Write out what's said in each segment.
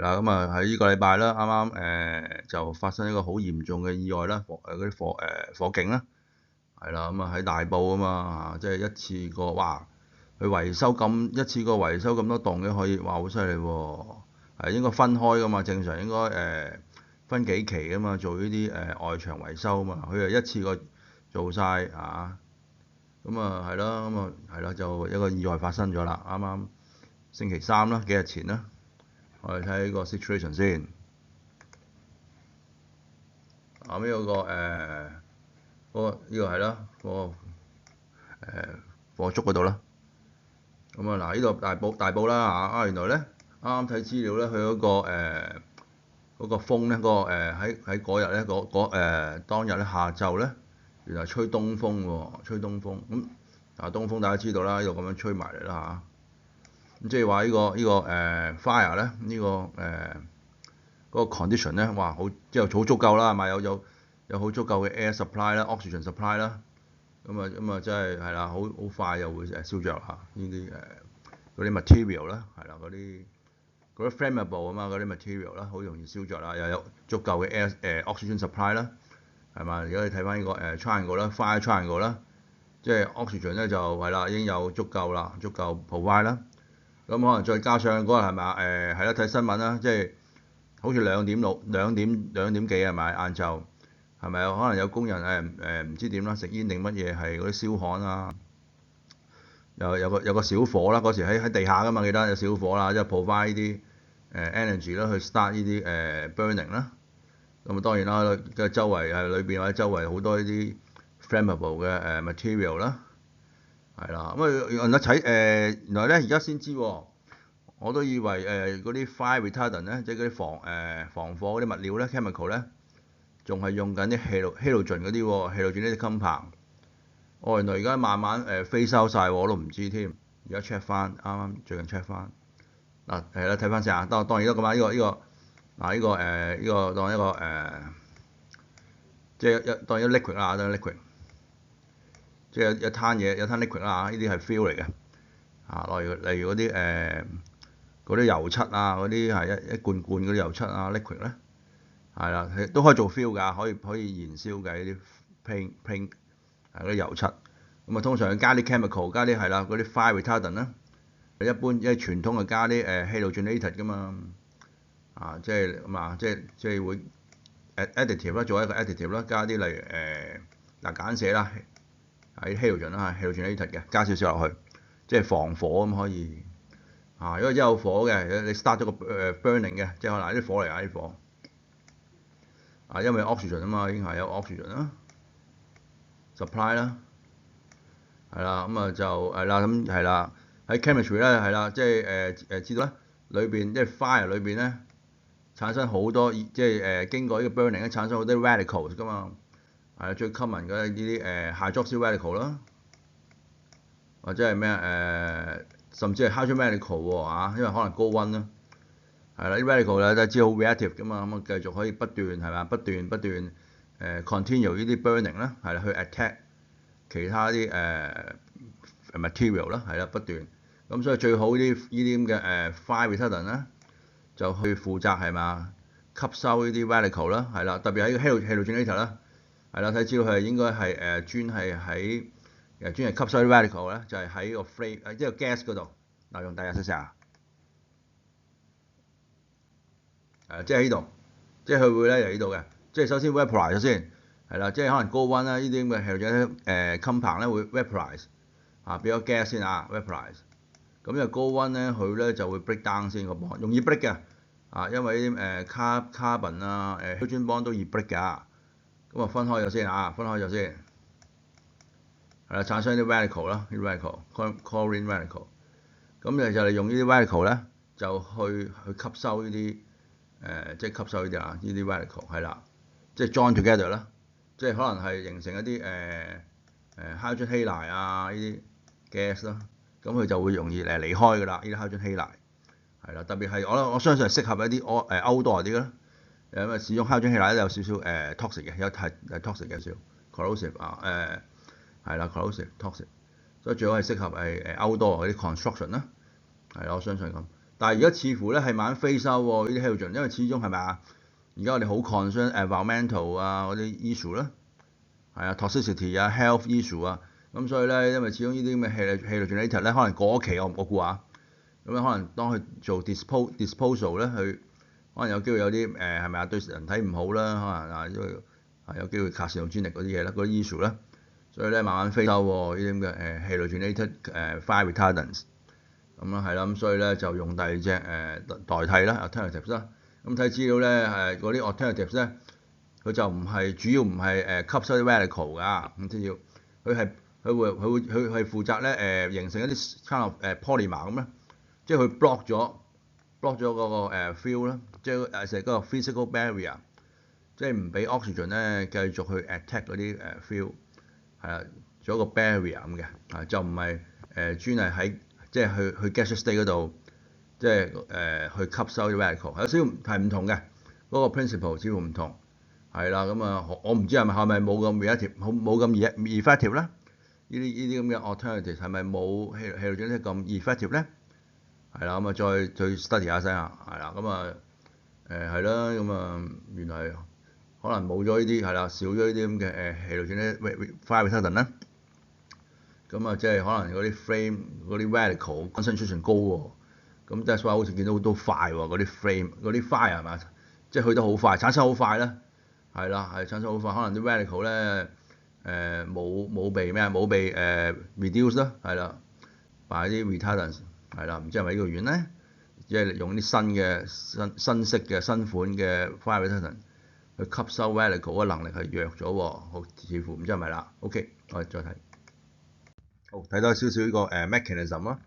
啦，咁啊喺呢個禮拜啦，啱啱就發生一個好嚴重嘅意外啦，嗰啲火警啦，係啦，咁啊喺大埔啊嘛，即係一次過，哇！佢一次過維修咁多棟嘅可以，哇！好犀利喎，係應該分開噶嘛，正常應該分幾期噶嘛，做呢啲外牆維修啊嘛，佢係一次過做晒啊，咁啊係咯，咁啊係咯，就一個意外發生咗啦，啱啱星期三啦，幾日前啦。我哋睇個 situation 先。後尾嗰個呢個係啦，個火燭嗰度啦。咁啊嗱，呢度大埔啦原來咧啱啱睇資料咧，佢嗰個風咧，喺嗰日咧，當日咧下晝咧，原來吹東風喎，吹東風。咁東風大家知道啦，呢度咁樣吹埋嚟啦咁即係話呢個fire 咧，嗰個 condition 咧，哇，即係好足夠啦，係咪有好足夠嘅 air supply 啦，oxygen supply 啦，咁啊真係啦，好快就會燒着嚇呢啲嗰啲 material 啦，係啦，嗰啲 flammable 啊嘛，嗰啲 material 啦，好容易燒着啦，又有足夠嘅 air oxygen supply 啦，係嘛？如果你睇翻呢個triangle 啦，fire triangle 啦，即係 oxygen 咧就係啦，已經有足夠 provide 啦。咁可能再加上嗰日係咪係啦，睇新聞啦，即係好似兩點幾係咪晏晝係咪可能有工人唔知點啦，食煙定乜嘢係嗰啲燒焊啊，有個小火啦，嗰時喺地下㗎嘛，記得有小火啦，即係 provide 呢啲energy 啦，去 start 呢啲burning 啦。咁啊當然啦，嘅周圍裏邊或者周圍好多呢啲 flammable 嘅material 啦。係啦，咁啊原來咧而家先知喎，我都以為嗰啲 fire retardant 咧，即係嗰啲防火嗰啲物料咧 chemical 咧，仲係用緊啲halogen嗰啲喎，halogen 呢啲 compound。原來而家慢慢phase out晒喎，我都唔知添。而家 check 翻，啱啱最近 check 翻。嗱係啦，睇翻先啊，當然啦咁啊，呢個當一個即係當一 liquid 啦，當 liquid。即係一攤嘢，有攤 liquid 啦，呢啲係 fuel 嚟嘅例如嗰啲油漆啊，嗰啲係一罐嗰啲油漆啊 liquid 咧，係啦，都可以做 fuel 㗎，可以燃燒嘅呢啲 paint 嗰啲油漆。咁啊，通常加啲 chemical，加啲係啦，嗰啲 fire retardant 啦。一般因為傳統係加啲halogenated 㗎嘛，即係咁即係會additive 啦，做一個 additive 啦，加啲例如簡寫啦。喺 halogen 啦，halogenated 嘅，加少少落去，即係防火咁可以。如果真有火嘅，你 start 咗個burning 嘅，即係可能啲火嚟啲火。因為 oxygen 啊嘛，已經係有 oxygen 啦，supply 啦，係啦，咁啊就係啦，咁係啦，喺 chemistry 咧係啦，即係知道咧，裏邊即係 fire 裏邊咧產生好多，即係經過呢個 burning 咧產生好多 radicals 㗎嘛。最 common 嘅呢啲hydroxy radical 啦，或者係咩甚至係 hydrogen radical 喎因為可能高溫啦，係啦，啲 radical 咧都知好 reactive 㗎嘛，咁啊繼續可以不斷係嘛，不斷continue 呢啲 burning 啦，係啦，去 attack 其他啲material 啦，係啦，不斷，咁所以最好呢啲咁嘅fire retardant 啦，就去負責係嘛吸收呢啲 radical 啦，係啦，特別係 halogenator 啦。係啦，睇資料佢應該係專係吸收啲 radical 咧，就係喺個 flame 即係 gas 嗰度。用大家試下，即係呢度，即係佢會咧嚟呢度嘅，即係首先 vaporize 咗先，係啦，即係可能高溫啦，呢啲咁嘅係compound 咧會 vaporize 變咗 gas 先vaporize。咁因為高溫咧，佢咧就會 break down 先個 bond， 容易 break 嘅因為啲carbon hydrogen bond 都易 break 㗎。咁啊分開咗先分開咗先，係啦，產生啲 radical 啦，啲 radical，chlorine radical。咁就係用呢啲 radical 咧，就去吸收呢啲即係吸收呢啲呢啲 radical 係啦，即係 join together 啦，即係可能係形成一啲hydrogen halide 呢啲 gas 啦，咁佢就會容易離開㗎啦，呢啲 hydrogen halide 係啦，特別係我相信係適合一啲outdoor 啲啦。因為始終 hydrogen halide咧有少少toxic 嘅，有係 toxic 嘅少 corrosive 係啦 corrosive toxic，所以最好係適合係outdoor嗰啲 construction 啦，係啦，我相信咁。但係而家似乎咧係慢慢飛收喎呢啲 halogen，因為始終係咪啊？而家我哋好 concern environmental 啊嗰啲 issue 啦，係啊 toxicity 啊 health issue 啊，咁所以咧因為始終呢啲咁嘅 halogenated 咧可能過期我估下，咁樣可能當佢做 disposal 咧，佢可能有機會有啲係咪啊對人體唔好啦，可能因為係有機會 carcinogenic 嗰啲嘢啦，嗰啲 issue 啦，所以咧慢慢飛收喎呢啲咁嘅halogenated fire retardants。咁啦，係啦，咁所以咧就用第二隻代替啦 alternatives 啦。咁睇資料咧嗰啲 alternatives 咧，佢就唔係主要唔係吸收啲 radical 㗎，咁即要佢係佢係負責咧形成一啲 kind of polymer 咁咧，即係佢 block 咗嗰個field 啦，即係成嗰個 physical barrier，即係唔俾 oxygen 咧繼續去 attack 嗰啲field，係啊，做一個 barrier 咁嘅，就唔係專係喺即係去 gaseous state 嗰度，即係去吸收啲 radical，有少少係唔同嘅，嗰個 principle 似乎唔同，係啦，咁啊我唔知係咪冇咁 冇咁 effective 咧？呢啲咁嘅 alternative 係咪冇 halogen 咁 effective 咧？係啦，咁啊再 study 下先啊，係啦，咁啊係啦，咁啊原來可能冇咗呢啲係啦，少咗呢啲咁嘅halogen fire retardant 啦。咁啊，即係可能嗰啲 flame 嗰啲 radical concentration 高喎，咁 that's why 好似見到好多快喎，嗰啲 flame 嗰啲 fire 係嘛，即係去得好快，產生好快啦，係啦，係產生好快，可能啲 radical 咧冇被咩啊，冇被reduce 啦，係啦，by 啲 retardants 係啦，唔知係咪呢個原因咧？即係用啲新式嘅新款嘅 fire retardant 去吸收 radical 嘅能力係弱咗喎，好似乎唔知係咪啦。OK，我哋再睇。好，睇多少少呢個mechanism 啦，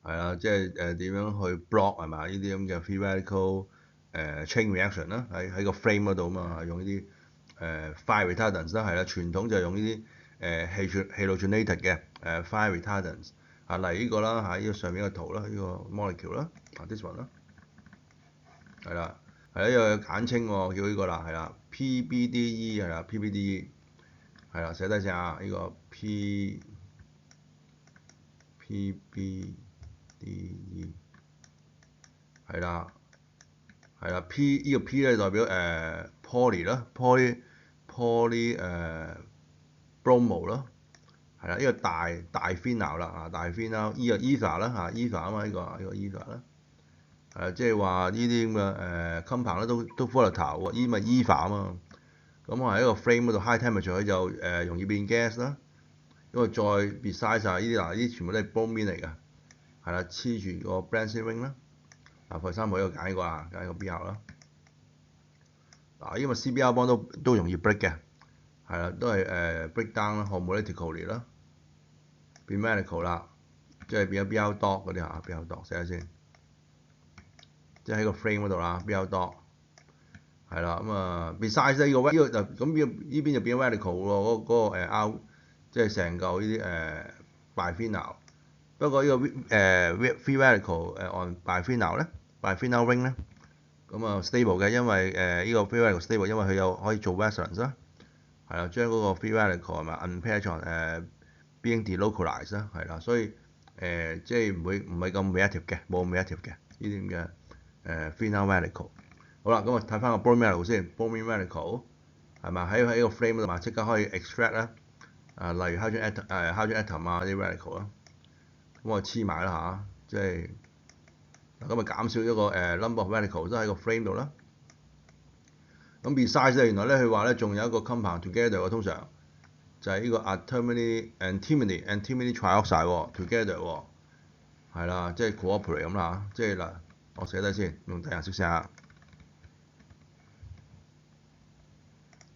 係啊，即係點樣去 block 係嘛？呢啲咁嘅 free radical chain reaction 啦，喺個 frame 嗰度嘛，用呢啲fire retardants 啦，係啦，傳統就係用呢啲halogenated 嘅fire retardants 啊，例如呢個啦，喺呢個上面嘅圖啦，呢個 molecule 啦，this one 啦，係啦，係呢個簡稱喎，叫呢個啦，係啦，PBDE 係啦，PBDE 係啦，寫低先啊，呢個 PBDE 係啦，係啦 ，P 呢個 P 咧代表poly 啦，poly bromo 啦，係啦，呢個大 phenyl 啦啊，大 phenyl 呢個 ether 啦嚇 ether 啊嘛，呢個 ether 啦，即係話呢啲咁嘅compound 咧都 volatile 喎，依咪 ether 啊嘛，咁我喺一個 frame 嗰度 high temperature 佢就容易變 gas 啦，因為再 besides 呢啲嗱，呢啲全部都係 bromine 嚟㗎。係啦，黐住個 balancing ring 啦。嗱，佛山冇呢個揀過啊，揀個 BR 啦。嗱，因為 CBR bond 都容易 break 嘅，係啦，都係break down 啦 homolytically 啦，變 radical 啦，即係變咗 BR dot 嗰啲嚇，BR dot 寫下先，即係喺個 frame 嗰度啦，BR dot 係啦，咁啊 besides 呢個就咁呢邊就變咗 radical 喎，嗰個out 即係成嚿呢啲biphenyl。不過呢個free radical on biphenyl 咧 ，biphenyl ring 咧，咁啊 stable 嘅，因為呢個 free radical stable，因為佢有可以做 resonance 啦，係啦，將嗰個 free radical 係咪 unpaired electron being delocalized 啦，係啦，所以即係唔係咁 reactive 嘅，冇咁 reactive 嘅呢啲咁嘅phenyl radical。好啦，咁我睇翻個 bromine radical 先 ，bromine radical 係咪喺個 flame 度嘛，即刻可以 extract 啦，例如 hydrogen atom 啊啲 radical 啦。咁我黐埋啦嚇，即係咁咪減少咗個number of radicals 都喺個 frame 度啦。咁 besides 咧，原來咧佢話咧仲有一個 compound together 喎，通常就係呢個 antimony trioxide together 喎，係啦，即係 cooperate 咁啦，即係嗱，我寫低先，用第顏色寫下，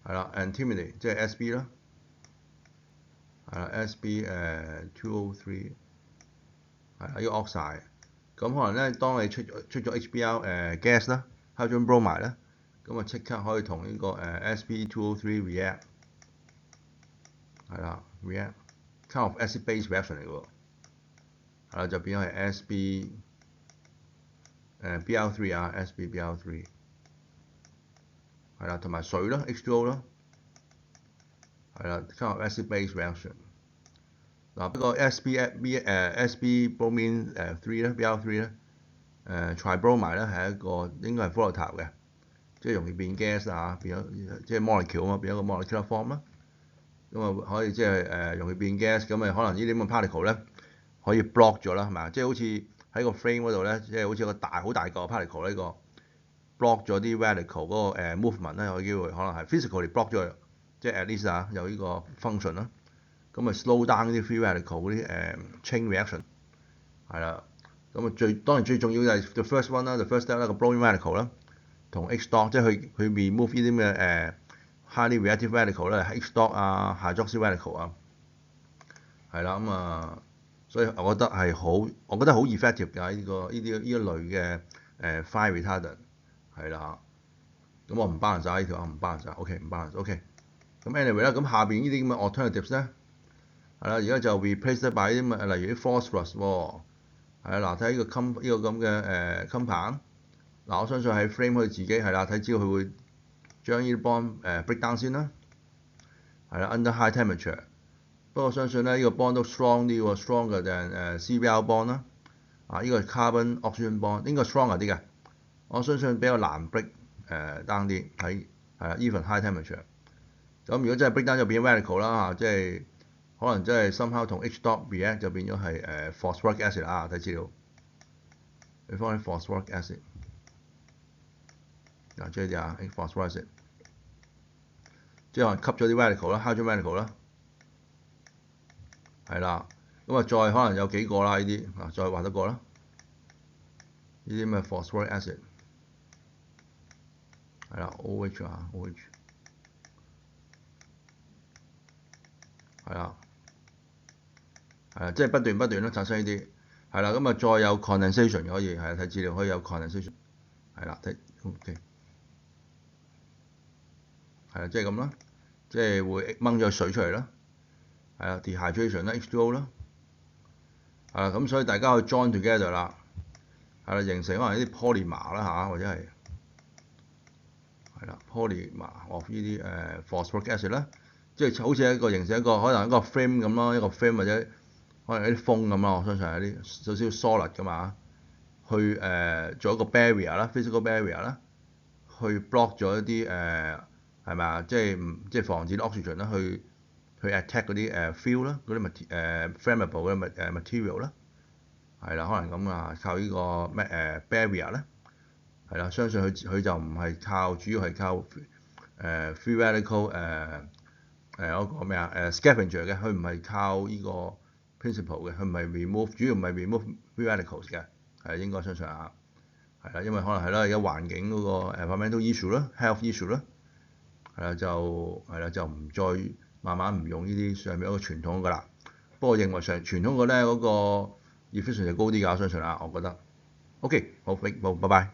係啦 antimony 即係 Sb 啦，係啦 Sb 2O3。係呢個 oxide，咁可能咧，當你出咗 HBr gas 啦，hydrogen bromide 咧，咁啊即刻可以同呢個sp2O3 react，係啦 react，kind of acid base reaction 嚟嘅喎，係啦就變咗係 sb Br3 啊 sbbr3，係啦同埋水啦 H2O 啦，係啦 kind of acid base reaction。嗱，不過 SB bromine 3咧 Br3 咧， Tribromide 咧係一個應該係 volatile 嘅，即係容易變 gas 啊，變咗即係 molecule 啊嘛，變咗個 molecular form 啦。咁啊可以即係容易變 gas，咁咪可能呢啲咁嘅 particle 咧可以 block 咗啦，係咪？即係好似喺個 frame 嗰度咧，即係好似個好大個 particle 呢個 block 咗啲 radical 嗰個movement 咧，有機會可能係 physically block 咗，即係 at least 有呢個 function 啦。咁咪 slow down 啲 free radical 嗰啲chain reaction 係啦。咁啊當然最重要就係 the first one 啦，the first step 啦，個 bromine radical 啦，同 H dot 即係去 remove 呢啲嘅highly reactive radical 咧 ，H dot 啊 hydroxy radical 啊，係啦。咁啊，所以我覺得好 effective 㗎呢一類嘅fire retardant 係啦。咁我唔 balance 曬呢條啊，唔 balance 曬 ，OK 唔 balance，OK。咁 anyway 啦，咁下邊呢啲咁嘅 alternatives 咧，係啦，而家就 replace 得 by 啲咁例如啲 phosphorus 喎，係啦，睇呢個咁嘅compound，嗱我相信喺 frame 佢自己係啦，睇只要佢會將呢啲 bond break down 先啦，係啦 under high temperature。不過我相信咧呢個 bond 都 strong 啲喎，stronger than CBr bond 啦，啊呢個 carbon oxygen bond 應該 stronger 啲嘅，我相信比較難 break down 啲喺係啦 even high temperature。咁如果真係 break down 就變 radical 啦嚇，即係可能真係 somehow 同 H dot react 就變咗係phosphoric acid 啦，睇資料。你放喺 phosphoric acid，嗱即係啲啊 phosphoric acid，即係可能吸咗啲 radical 啦 ，hydrogen radical 啦，係啦。咁啊再可能有幾個啦呢啲，嗱再畫多個啦，呢啲咩 phosphoric acid，係啦 OH 啊 OH，係啦。係啊，即係不斷咯產生呢啲，係啦，咁啊再有 condensation 可以係睇資料可以有 condensation，係啦睇 OK，係啦即係咁啦，即係會掹咗水出嚟啦，係啦 dehydration 啦 H2O 啦，係啦咁所以大家可以 join together 啦，係啦形成可能啲 polymer 啦嚇，或者係啦 polymer of 呢啲phosphoric acid 啦，即係好似一個形成一個可能一個 frame 咁咯，一個 frame 或者可能有啲風咁咯，我相信係啲少少 solid 噶嘛，去做一個 barrier 啦 ，physical barrier 啦，去 block 咗一啲係咪啊？即係防止 oxygen 啦，去 attack 嗰啲fuel 啦，嗰啲flammable 嘅material 啦，係啦，可能咁啊，靠呢個咩barrier 咧，係啦，相信佢就唔係靠主要係靠free radical 嗰個咩啊scavenger 嘅，佢唔係靠呢個 principle 嘅，佢唔係 remove，主要唔係 remove free radicals 嘅，係應該相信下，係啦，因為可能係啦，而家環境嗰個environmental issue 啦，health issue 啦，係啦就唔再慢慢唔用呢啲上面嗰個傳統㗎啦。不過認為上傳統嘅咧嗰個 efficiency 就高啲㗎，我相信啊，我覺得。OK，好，拜拜。